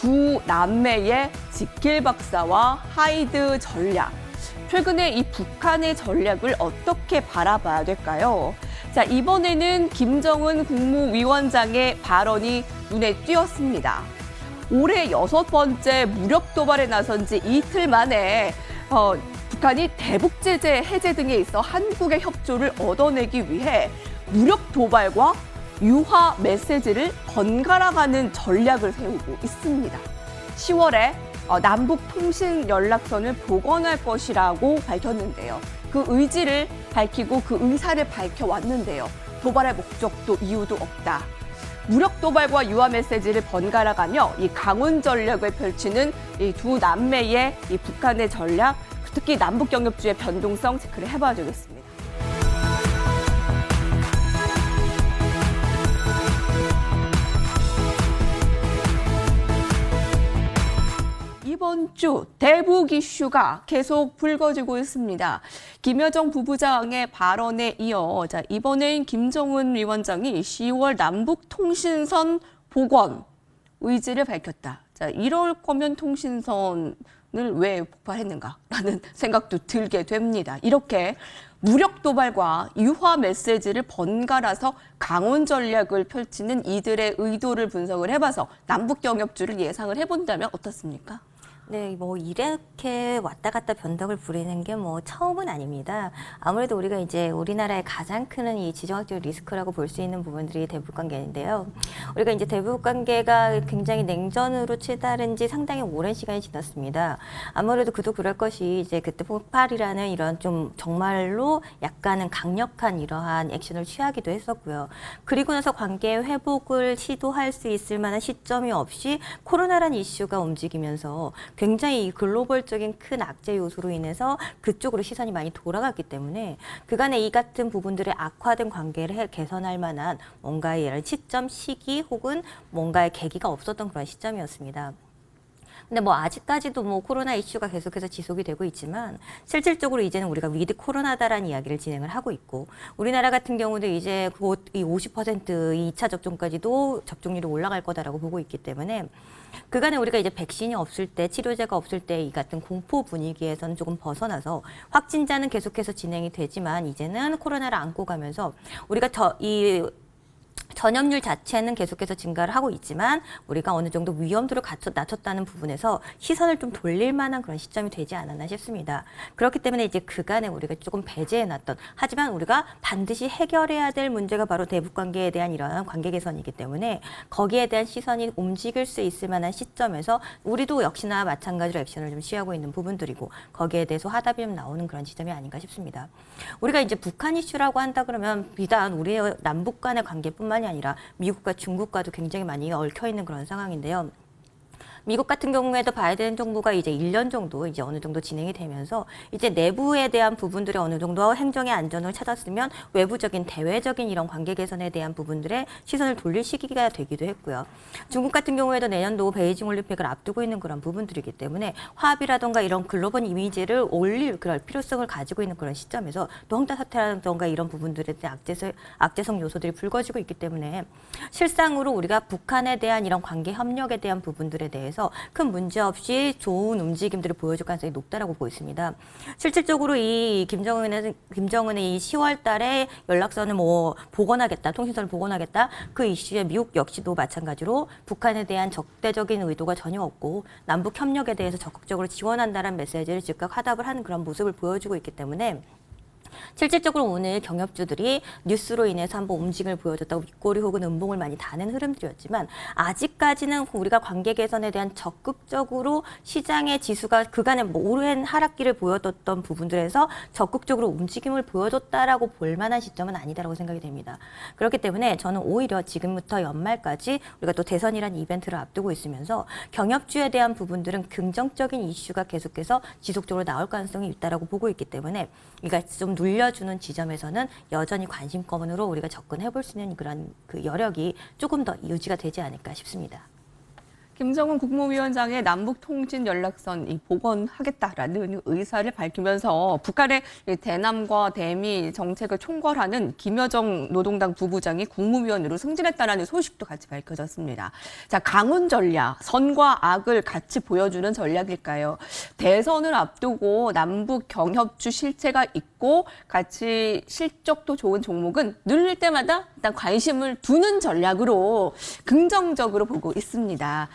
두 남매의 지킬 박사와 하이드 전략. 최근에 이 북한의 전략을 어떻게 바라봐야 될까요? 자, 이번에는 김정은 국무위원장의 발언이 눈에 띄었습니다. 올해 6번째 무력 도발에 나선 지 이틀 만에 북한이 대북 제재 해제 등에 있어 한국의 협조를 얻어내기 위해 무력 도발과 유화 메시지를 번갈아가는 전략을 세우고 있습니다. 10월에 남북 통신 연락선을 복원할 것이라고 밝혔는데요. 그 의지를 밝히고 그 의사를 밝혀왔는데요. 도발의 목적도 이유도 없다. 무력 도발과 유화 메시지를 번갈아가며 이 강원 전략을 펼치는 이 두 남매의 이 북한의 전략, 특히 남북 경협주의 변동성 체크를 해봐야 되겠습니다. 이번 주 대북 이슈가 계속 불거지고 있습니다. 김여정 부부장의 발언에 이어 이번엔 김정은 위원장이 10월 남북 통신선 복원 의지를 밝혔다. 이럴 거면 통신선을 왜 폭발했는가라는 생각도 들게 됩니다. 이렇게 무력 도발과 유화 메시지를 번갈아서 강원 전략을 펼치는 이들의 의도를 분석을 해봐서 남북 경협주를 예상을 해본다면 어떻습니까? 네, 뭐 이렇게 왔다 갔다 변덕을 부리는 게 뭐 처음은 아닙니다. 아무래도 우리가 이제 우리나라의 가장 큰 이 지정학적 리스크라고 볼 수 있는 부분들이 대북 관계인데요. 우리가 이제 대북 관계가 굉장히 냉전으로 치달은 지 상당히 오랜 시간이 지났습니다. 아무래도 그도 그럴 것이 이제 그때 폭발이라는 이런 좀 정말로 약간은 강력한 이러한 액션을 취하기도 했었고요. 그리고 나서 관계 회복을 시도할 수 있을 만한 시점이 없이 코로나라는 이슈가 움직이면서 굉장히 글로벌적인 큰 악재 요소로 인해서 그쪽으로 시선이 많이 돌아갔기 때문에 그간의 이 같은 부분들의 악화된 관계를 개선할 만한 뭔가의 이런 시점, 시기 혹은 뭔가의 계기가 없었던 그런 시점이었습니다. 근데 뭐 아직까지도 뭐 코로나 이슈가 계속해서 지속이 되고 있지만 실질적으로 이제는 우리가 위드 코로나다라는 이야기를 진행을 하고 있고 우리나라 같은 경우도 이제 곧 이 50% 2차 접종까지도 접종률이 올라갈 거다라고 보고 있기 때문에 그간에 우리가 이제 백신이 없을 때, 치료제가 없을 때 이 같은 공포 분위기에서는 조금 벗어나서 확진자는 계속해서 진행이 되지만 이제는 코로나를 안고 가면서 우리가 이 전염률 자체는 계속해서 증가를 하고 있지만 우리가 어느 정도 위험도를 낮췄다는 부분에서 시선을 좀 돌릴 만한 그런 시점이 되지 않았나 싶습니다. 그렇기 때문에 이제 그간에 우리가 조금 배제해놨던 하지만 우리가 반드시 해결해야 될 문제가 바로 대북 관계에 대한 이러한 관계 개선이기 때문에 거기에 대한 시선이 움직일 수 있을 만한 시점에서 우리도 역시나 마찬가지로 액션을 좀 취하고 있는 부분들이고 거기에 대해서 화답이 좀 나오는 그런 지점이 아닌가 싶습니다. 우리가 이제 북한 이슈라고 한다 그러면 비단 우리의 남북 간의 관계뿐만이 아니라 미국과 중국과도 굉장히 많이 얽혀 있는 그런 상황인데요. 미국 같은 경우에도 바이든 정부가 이제 1년 정도 이제 어느 정도 진행이 되면서 이제 내부에 대한 부분들이 어느 정도 행정의 안전을 찾았으면 외부적인 대외적인 이런 관계 개선에 대한 부분들에 시선을 돌릴 시기가 되기도 했고요. 중국 같은 경우에도 내년도 베이징 올림픽을 앞두고 있는 그런 부분들이기 때문에 화합이라던가 이런 글로벌 이미지를 올릴 그럴 필요성을 가지고 있는 그런 시점에서 또 헝다 사태라던가 이런 부분들에 대한 악재성 요소들이 불거지고 있기 때문에 실상으로 우리가 북한에 대한 이런 관계 협력에 대한 부분들에 대해서 큰 문제 없이 좋은 움직임들을 보여줄 가능성이 높다라고 보고 있습니다. 실질적으로 이 김정은의 이 10월 달에 연락선을 뭐 복원하겠다, 통신선을 복원하겠다 그 이슈에 미국 역시도 마찬가지로 북한에 대한 적대적인 의도가 전혀 없고 남북 협력에 대해서 적극적으로 지원한다는 메시지를 즉각 화답을 하는 그런 모습을 보여주고 있기 때문에 실질적으로 오늘 경협주들이 뉴스로 인해서 한번 움직임을 보여줬다고 윗꼬리 혹은 음봉을 많이 다는 흐름들이었지만 아직까지는 우리가 관계 개선에 대한 적극적으로 시장의 지수가 그간에 오랜 하락기를 보여줬던 부분들에서 적극적으로 움직임을 보여줬다라고 볼 만한 시점은 아니다라고 생각이 됩니다. 그렇기 때문에 저는 오히려 지금부터 연말까지 우리가 또 대선이라는 이벤트를 앞두고 있으면서 경협주에 대한 부분들은 긍정적인 이슈가 계속해서 지속적으로 나올 가능성이 있다라고 보고 있기 때문에 이가 좀 눌려주는 지점에서는 여전히 관심권으로 우리가 접근해 볼 수 있는 그런 그 여력이 조금 더 유지가 되지 않을까 싶습니다. 김정은 국무위원장의 남북통신연락선 복원하겠다라는 의사를 밝히면서 북한의 대남과 대미 정책을 총괄하는 김여정 노동당 부부장이 국무위원으로 승진했다라는 소식도 같이 밝혀졌습니다. 자, 강훈 전략, 선과 악을 같이 보여주는 전략일까요? 대선을 앞두고 남북 경협주 실체가 있고 같이 실적도 좋은 종목은 늘릴 때마다 일단 관심을 두는 전략으로 긍정적으로 보고 있습니다.